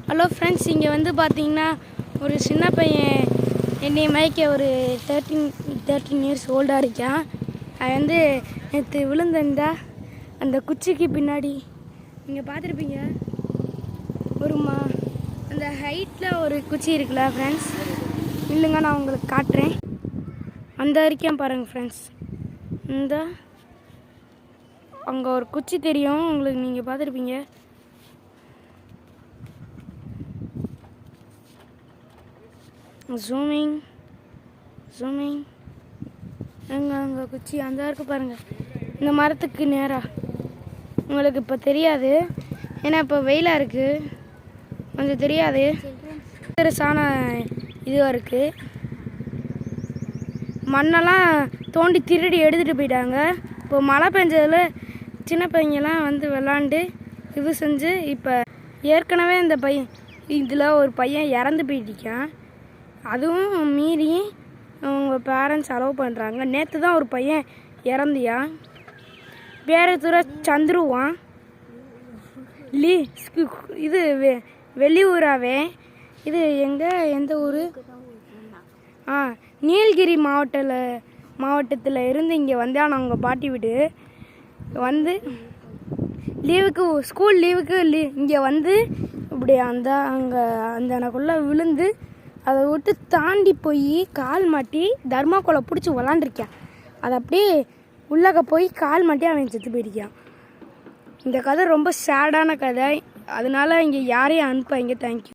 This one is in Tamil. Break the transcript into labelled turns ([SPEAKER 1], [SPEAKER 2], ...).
[SPEAKER 1] ஹலோ ஃப்ரெண்ட்ஸ், இங்கே வந்து பார்த்தீங்கன்னா ஒரு சின்ன பையன் என்னை மயக்க ஒரு 13 இயர்ஸ் ஓல்டாக இருக்கான். அது வந்து நேற்று விழுந்தா அந்த குச்சிக்கு பின்னாடி நீங்கள் பார்த்துருப்பீங்க. ஒரு அந்த ஹைட்டில் ஒரு குச்சி இருக்குல்ல ஃப்ரெண்ட்ஸ், இல்லைங்க நான் உங்களுக்கு காட்டுறேன். அந்த வரைக்கும் பாருங்கள் ஃப்ரெண்ட்ஸ், இந்த அங்கே ஒரு குச்சி தெரியும் உங்களுக்கு, நீங்கள் பார்த்துருப்பீங்க. ஜூமிங் அங்கே குச்சி அந்த இருக்கு பாருங்கள். இந்த மரத்துக்கு நேராக உங்களுக்கு இப்போ தெரியாது, ஏன்னா இப்போ வெயிலாக இருக்குது, கொஞ்சம் தெரியாது. பெருசான இதுவாக இருக்குது. மண்ணெல்லாம் தோண்டி திருடி எடுத்துகிட்டு போயிட்டாங்க. இப்போ மழை பெஞ்சதில் சின்ன பையங்கெல்லாம் வந்து விளாண்டு இது செஞ்சு, இப்போ ஏற்கனவே இந்த பையன் இதில் ஒரு பையன் இறந்து போயிட்டான். அதுவும் மீறி அவங்க பேரண்ட்ஸ் அலோவ் பண்ணுறாங்க. நேற்று தான் ஒரு பையன் இறந்தியா, வேறு தூர சந்துருவான். இது வெளியூராகவே. இது எந்த ஊர்? நீலகிரி மாவட்டத்தில் இருந்து இங்கே வந்தால் அவங்க பாட்டி வீடு வந்து லீவுக்கு, ஸ்கூல் லீவுக்கு இங்கே வந்து இப்படி அந்த எனக்குள்ளே விழுந்து அதை விட்டு தாண்டி போய் கால் மாட்டி தர்மாக்கோலை பிடிச்சி விளாண்டுருக்கேன். அதை அப்படியே உள்ளக போய் கால் மாட்டி அவன் செத்து போயிருக்கான். இந்த கதை ரொம்ப சேடான கதை, அதனால இங்கே யாரையும் அனுப்பாங்க. தேங்க்யூ.